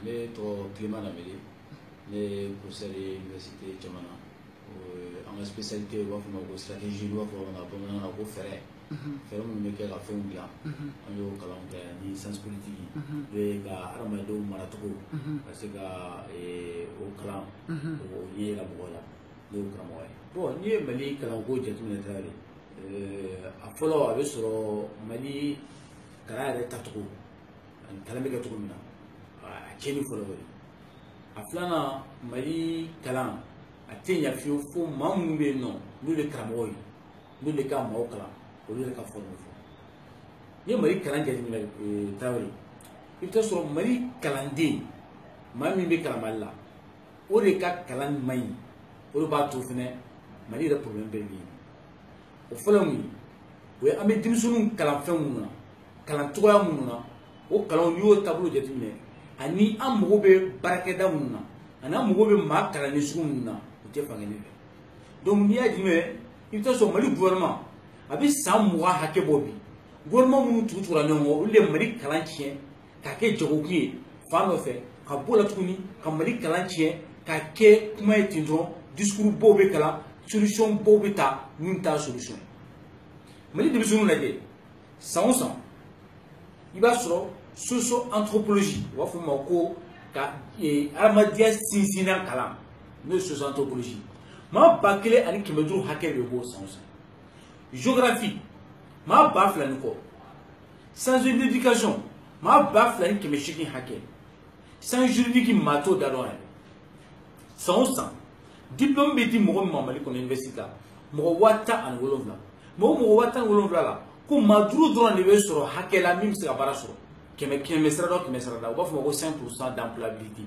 ne to climat na meli ne professeur de l'université Jamana en spécialité wa fama ko stratégie wa fama na ko fere fere mun ke ka fon bila an yo kalan kɛ ni science politique e ka aramadenw maracogo parce que o kalan o ye la mɔgɔ la ne y'o karamɔgɔ ye bon n'i ye Mali kalanko jateminɛ tare a fɔlɔ a bɛ sɔrɔ Mali kalan yɛrɛ tacogo ani kalan bɛ kɛ cogo min na a cɛnni fɔlɔ o ye a filanan Mali kalan a tɛ ɲɛ fiyewu fo maa minnu bɛ yen nɔ n'olu ye karamɔgɔ ye n'olu de ka maaw kalan olu yɛrɛ ka fɔlɔ fɔ n'i ye Mali kalan jateminɛ Tarawele i bɛ taa sɔrɔ Mali kalanden maa min bɛ kalan Mali la o de ka kalan man ɲi o de b'a to fɛnɛ Mali yɛrɛ problème bɛɛ bɛ yen o fɔlɔ mun ye o ye an bɛ denmisɛnninw kalan fɛn minnu na kalan cogoya minnu na o kalanw n'i y'o taabolo jateminɛ ani an mago bɛ baarakɛda minnu na ani an mago bɛ maa kalanni sugu minnu na o tɛ fankelen fɛ donc n'i y'a jumɛn i bɛ taa sɔrɔ Mali gouvernement a bɛ san 20 hakɛ bɔ bi gouvernement minnu tugutugula ɲɔgɔn kɔ olu de Mali kalan tiɲɛ k'a kɛ jagokun ye fan dɔ fɛ ka bɔ la tuguni ka Mali kalan tiɲɛ k'a kɛ kuma ye ten dɔrɔn discours baw bɛ kalan solution baw bɛ ta min t'a solution Mali denmisɛnninw lajɛ san o san i b'a sɔrɔ socio-anthropologie u b'a fɔ o ma ko ka adamadenya sinsinna kalan n'o ye socio-anthropologie maa 1500 hakɛ bɛ bɔ san o san géographie maa 2000 ni kɔ sciences de l'éducation maa 2800 hakɛ sciences juridiques maa t'o da dɔn yɛrɛ san o san diplôme bɛ di mɔgɔ min ma Mali kɔnɔ université la mɔgɔ 17,000 mɔgɔ 17,000 la ko maa 5 dɔrɔn de bɛ sɔrɔ hakɛ la min bɛ se ka baara sɔrɔ kɛmɛ sira dɔ kɛmɛ sira da u b'a fɔ ma ko 5% d'employabilité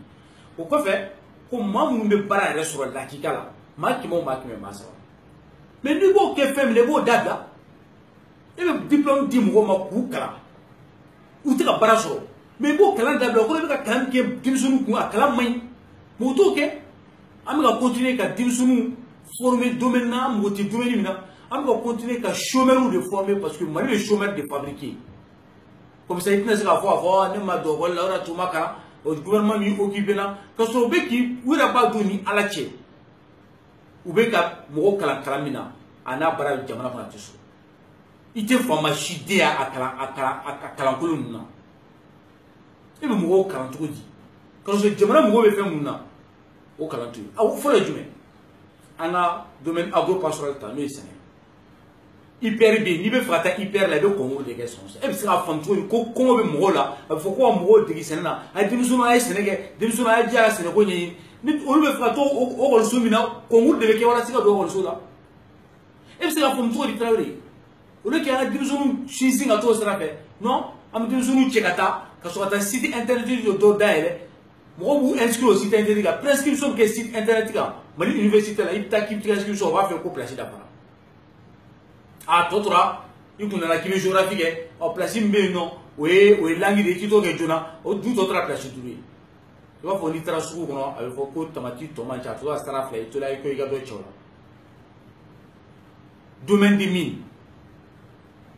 o kɔfɛ ko maa minnu bɛ baara yɛrɛ sɔrɔ lakika la maa 100 o maa 100 maa 3 mais n'i b'o kɛ fɛn min na i b'o dabila e bɛ diplôme di mɔgɔw ma k'u kalan u tɛ ka baara sɔrɔ mais i b'o kalan dabila o kɔrɔ i bɛ ka kalan kɛ denmisɛnninw kun a kalan man ɲi mais o t'o kɛ an bɛ ka continuer ka denmisɛnninw former domaine na an mago tɛ domaine min na an bɛ ka continuer ka chômeurs de former parce que Mali ye chômeur de fabriqué comme ça i tɛna se k'a fɔ ne ma don ekɔli la o de y'a to n ma kalan o gouvernement min occupé na ka sɔrɔ u bɛ k'i u yɛrɛ b'a dɔn ni Ala cɛ u bɛ ka mɔgɔw kalan kalan min na a n'a baara jamana kɔnɔ a tɛ sɔrɔ i tɛ faama si den a kalankolon ninnu na e bɛ mɔgɔw kalan cogo di ka sɔrɔ jamana mɔgɔw bɛ fɛn minnu na o kalan to yen fɔlɔ ye jumɛn an ka domaine agro-pastoral ta n'o ye sɛnɛ IPR bɛ yen n'i bɛ fɛ ka taa IPR la i bɛ concours de kɛ san o san e bɛ se k'a faamu cogo di ko kɔngɔ bɛ mɔgɔw la a bɛ fɔ ko ka mɔgɔw dege sɛnɛ na a ye denmisɛnninw a ye sɛnɛ kɛ denmisɛnninw a ye diya ka sɛnɛko ɲɛɲini ni olu bɛ fɛ ka to okɔliso min na concours de bɛ kɛ walasa ka don okɔliso la e bɛ se k'a faamu cogo di Tarawele olu kɛ an ka denmisɛnninw sinsin ka t'o sira fɛ non an bɛ denmisɛnninw cɛ ka taa ka sɔrɔ ka taa site internet dɔ dayɛlɛ mɔgɔw b'u inscrire o site internet kan prescription bɛ kɛ site internet kan Mali université la i bɛ taa k'i bɛ taa inscription o b'a fɛ ko place dafara a tɔ tora i kun nana k'i bɛ géographie kɛ ɔ place min bɛ yen nɔ o ye langue de ye k'i t'o kɛ joona o du tɔ tora place 5 ye i b'a fɔ n'i taara sugu kɔnɔ a bɛ fɔ ko tamati tɔ man ca a tora sara 2 i tola i ko i ka dɔ cɛ o la domaine de mine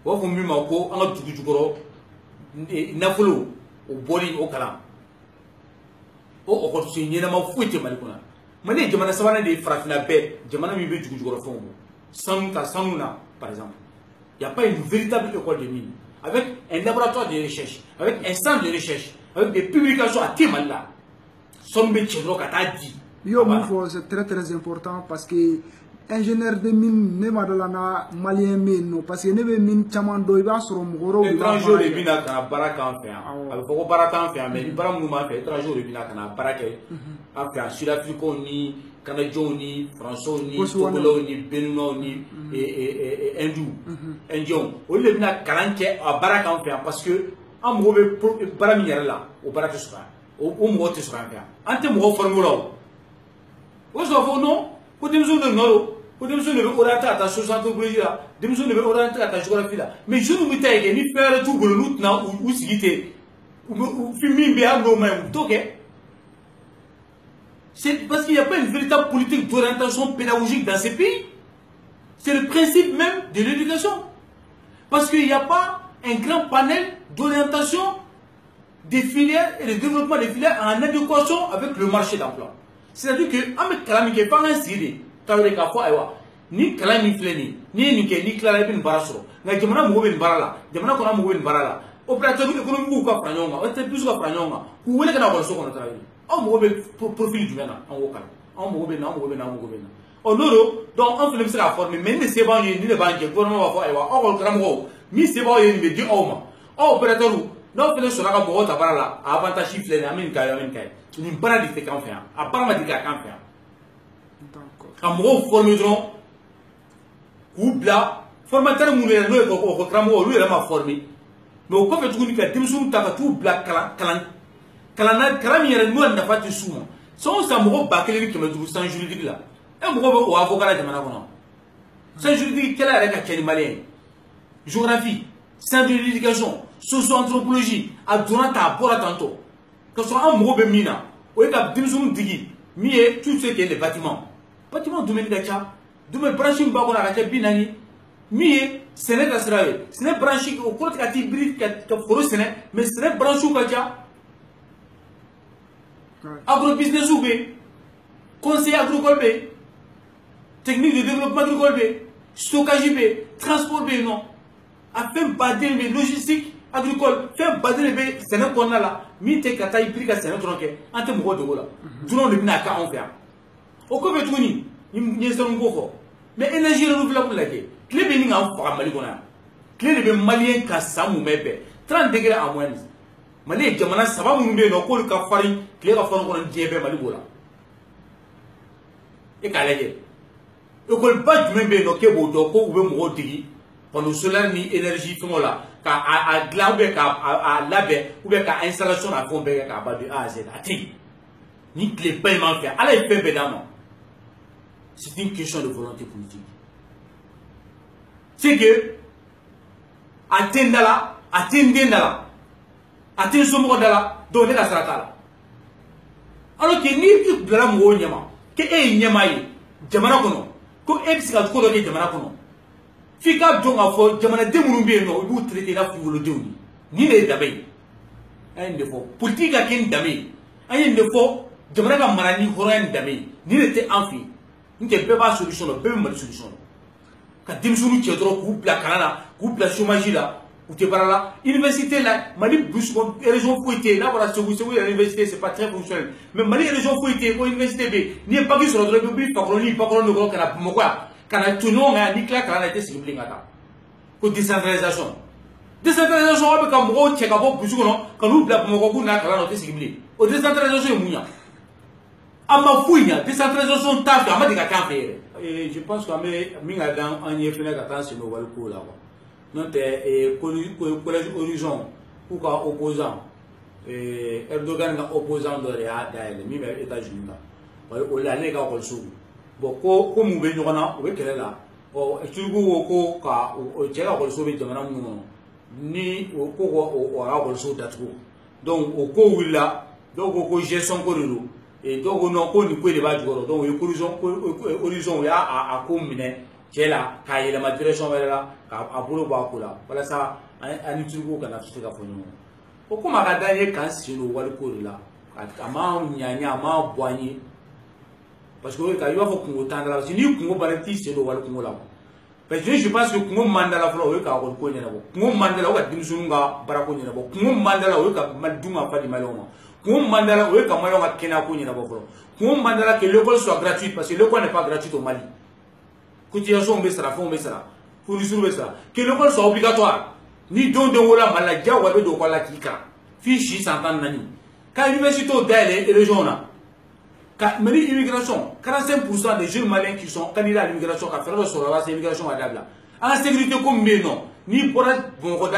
u b'a fɔ min ma ko an ka dugu jukɔrɔ nafolo o bɔli o kalan o ɔkɔliso ɲɛnama foyi tɛ Mali kɔnɔ Mali ye jamana sabanan de ye farafinna bɛɛ jamana min bɛ dugu jukɔrɔ fɛnw bɔ sanu ka sanu na par exemple il n'y a pas une véritable école de mine avec un laboratoire de recherche avec un centre de recherche avec des publications à thème là sanu bɛ cɛ dɔrɔn ka taa di yo mun fɔ c'est très important parce que ingénieur de mine ne ma dɔ la n ka malien bɛ yen nɔ parce que ne bɛ mine caman dɔn i b'a sɔrɔ mɔgɔ wɛrɛw étranger de bɛ na ka na baara k'an fɛ yan a bɛ fɔ ko baara t'an fɛ yan mais ni baara minnu b'an fɛ étranger de bɛ na ka na baara kɛ an fɛ yan sud-africains ni kanajɛnw ni français ni togolaw ni béninois ni indiens olu de bɛ na kalan kɛ a baara k'an fɛ yan parce que an mago bɛ baara min yɛrɛ la o baara tɛ sɔrɔ yan o mɔgɔ tɛ sɔrɔ yan fɛ yan an tɛ mɔgɔ former la o o sɔrɔ fɔ non ko denmisɛnw de nɔ don ko denmisɛnw de bɛ orienté ka taa socio-anthropologie la denmisɛnw de bɛ orienté ka taa géographie la mais jeunes bɛ taa yen kɛ ni fɛn wɛrɛ t'u bolo n'u tɛna u sigi ten min bɛ yen hali n'o ma ɲi u t'o kɛ c'est parce qu'il n'y a pas une véritable politique d'orientation pédagogique dans ces pays. C'est le principe même de l'éducation. Parce qu'il n'y a pas un grand panel d'orientation des filières et le développement des filières en adéquation avec le marché d'emploi. C'est-à-dire que on met calamité pas un siri, t'as qu'à fois aywa, ni calamité ni ni clarifier une barasro. Na jamana mo ben barala, jamana ko na mo ben barala. Opérateur économique ou ka franyonga, o te plus ka franyonga. Ku wele kana ko so ko na travailler. On mo ben profil du mena, on wo kala. On mo ben na mo ben na mo ben. On loro donc on fait le ça former mais c'est bon ni le banque gouvernement va faire aywa. O ko kramo, mi c'est bon ni me di awma. O opérateur non fait sur la boîte à barala, avantage chiffre na min kay. Ni bara di te kan fait. A bara ma di ka kan fait. D'accord. En gros formation ou bla formateur mu le no ko kramo lu ele ma former. Mais au fait tout ka dimsum ta ka tout bla kala mi yere no na fati suma. So sa mo ba kele ki me du sans juridique là. E mo ko avocat la jamana kono. Sans juridique kala ara ka keli malien. Géographie, sciences de l'éducation, socio-anthropologie, a donné ta pour tantôt. Que ce soit un mot mina, ou est à dimsum digi, mieux tout ce qui est les bâtiments. Bâtiments domaine gacha, domaine branché mbako na gacha binani, mieux ce n'est pas ça. Ce n'est branché au cours de la tibri que pour ce n'est, mais ce n'est branché au gacha. Agrobusiness ou bé, conseil agricole bé, technique de développement agricole bé, stockage bé, transport bé non. A fait bader les logistiques agricoles, faire bader les sénats qu'on a là, mité kata y prika sénat tronqué, en termes de gola. Durant le minaka on fait. Au coup de tout ni, il y a un gros. Mais énergie renouvelable la guerre. Clé bénin en fera maligona. Clé de malien kassa ou mebe. 30 degrés à moins. Malais jamana ça va mourir dans le cafari, clé va faire un diable maligola. Et calé. Et qu'on pas du même béno que vous doko ou même rotigi. Pendant cela ni énergie comme là à glaber à laber ou bien à installation à fond bien à bas de A à Z à tri ni les paiements faire allez faire bédamment c'est une question de volonté politique c'est que atteindre somo dala donner la strata alors que ni de la mo nyama que nyama yi jamana kono ko ebsika ko do ke jamana kono fika jonga fo jamana demuru be no bu traité la fulo dewni ni le dabay ay ndefo politique a ken damé ay ndefo jamana ka marani horan damé ni le te enfi nke be ba solution be mal solution ka dimsuru ci dro ku bla kanana ku bla chômage là ou te parla université là mali bus ko région fouité là voilà ce que l'université c'est pas très fonctionnel mais mali région fouité ko université be ni pas qui sur le bi pas ko ko kana moko kana tunonga ni kla kana te sigibli ngata ko décentralisation abe ka mo che ka bo busugo no kanu bla mo ko na kala no te sigibli o décentralisation munya ama fuinya décentralisation tafe ama diga kan faire et je pense que ame minga dan anye fena ka tan sino wal ko la quoi non te collège horizon ou ka opposant Erdogan ga opposant de ya daile mi be États-Unis la o la ne ka ko su bon ko mu be nyona o be kele la o tugu wo ko ka o jega ko so be jamana mu ni o ko o ra ko so datu donc o ko willa donc ko gestion ko relo et donc non ko ni ko le ba joro donc horizon ya a ko mine kela ka yele ma direction wala ka abulo ba ko la wala sa ani tugu kana tuti ka fonyo o ko ma ka danye kan sino wal ko la ama nyanya ma boanye parce que quand il va faut qu'on tende là, si nous qu'on bâtit c'est le wal qu'on là. Parce que je pense que qu'on mandala flo o ka ko ko nyana bo. Qu'on mandala o ka dimsunga bara ko nyana bo. Qu'on mandala o ka maduma fa di maloma. Qu'on mandala o ka maloma kena ko nyana bo flo. Qu'on mandala que l'école soit gratuite parce que l'école n'est pas gratuite au Mali. Cotisation besra fond besra. Fourniture besra. Que l'école soit obligatoire. Ni don de wala malaja wa be do ko la kika. Fichi s'entend nani. Quand l'université d'aller et région là mais l'immigration, 45% des jeunes maliens qui sont candidats à l'immigration, qui font sur la immigration à Dabla. En sécurité comme mais non, ni pour bon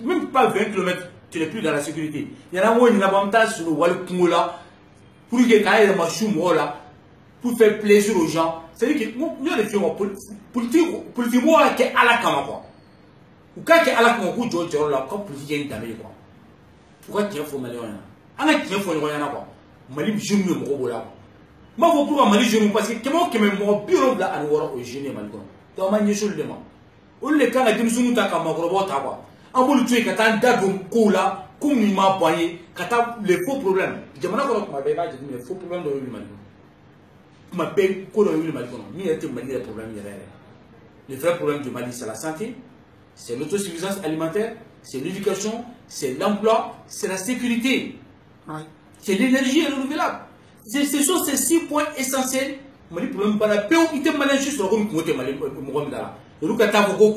même pas 20 km, tu n'es plus dans la sécurité. Il y en a où il y a un tas sur le Wal Kumula pour que quand il y a un chou là, pour faire plaisir aux gens. C'est-à-dire que nous, les filles, politique, moi, qui est à la Kamako. Ou quand il y a à la Kamako, tu as là, comme politique, il y a une pourquoi tu as fait malheur? On a qui a fait malheur quoi? Mali jeune me mo la ma fo pour Mali jeune parce que kemo keme mo biro la an woro o jeune Mali ko to ma nyesol de ma o le kala dim sunu ta ka ma ko ta quoi ambulu tué ka tan dadum ko la comme il m'a boyé, quand les faux problèmes. Je me rappelle les faux problèmes de l'Union. Je m'appelle quoi le Mali. Il y a des problèmes. Le vrai problème du Mali, c'est la santé, c'est l'autosuffisance alimentaire, c'est l'éducation, c'est l'emploi, c'est la sécurité, c'est l'énergie renouvelable. Ce sont ces 6 points essentiels. Mali problème pas la paix ou il malin juste le comme côté Mali Mohamed là. Le loup kata ko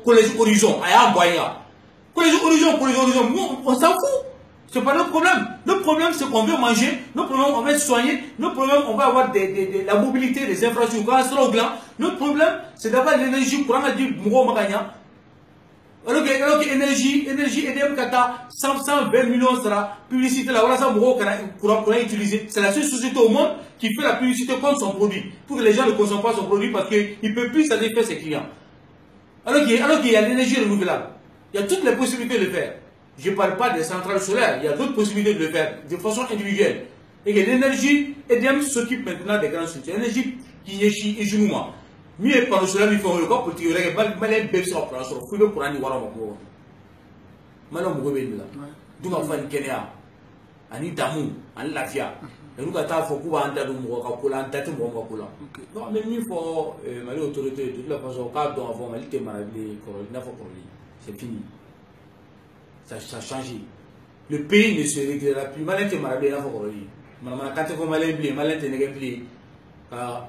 collège horizon aya boya. Collège horizon on s'en fout. C'est pas notre problème. Notre problème c'est qu'on veut manger, notre problème on veut être soigné, notre problème on va avoir la mobilité, des infrastructures, notre problème c'est d'avoir l'énergie pour en dire Mouro Maganya. Alors que énergie EDM Kata 120 millions sera publicité là, voilà ça pour utiliser. C'est la seule société au monde qui fait la publicité contre son produit. Pour que les gens ne consomment pas son produit parce qu'il ne peut plus satisfaire ses clients. Alors qu'il y a l'énergie renouvelable. Il y a toutes les possibilités de le faire. Je ne parle pas des centrales solaires, il y a d'autres possibilités de le faire de façon individuelle. Et que l'énergie EDM s'occupe maintenant des grandes structures. L'énergie qui est chez Ejunuma. Mieux par le soleil, il faut le corps pour tirer. Malin baisse sur place. Il faut pour aller voir mon corps. Malin mon gobe là. D'où ma femme Kenya. Ani Damu, ani Lafia. Et nous quand faut qu'on ande dans mon corps, qu'on ande dans mon corps. Non mais il faut malin autorité de toute la façon. Quand on va mal te malade, corona faut corona. C'est fini. Ça a changé. Le pays ne se réglera plus. Malin te malade, il faut corona. Malin quand tu vas malin blé, malin te négatif blé.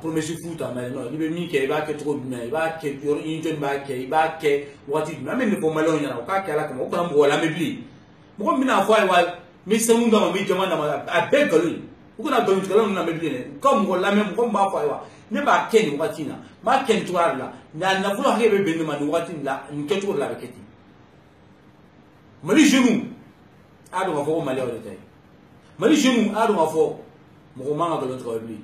Promesse foot non il veut il va que trop bien il va que une jeune il va que wati même ne faut malon yana o ka kala comme o kan bo la mebli mo mina fo ay mais c'est mun dans mi jama na a begalu o kana do mi na mebli ne comme ko la même comme ba fo ay ne ba ken wati na ma ken to la na fulo hebe be ma wati la nke to la beketi mali genou ado ma fo mali o de tay mali genou ado ma fo mo manga do to bi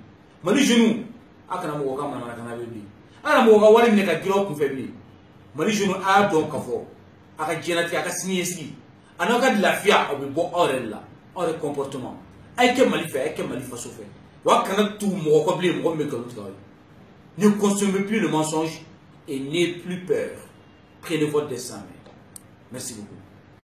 Mali genou akana mo ka mana kana bebi ana mo ga wari ne ka giro ku febi Mali genou a donc ka fo aka jenati aka siniesi anaka de lafia obi bo orella ore comportement ay ke Mali fait ay ke Mali fa so fait wa kana tout mo ko bli mo me ka ne consommez plus le mensonge et n'ayez plus peur. Prenez votre destin. Merci beaucoup.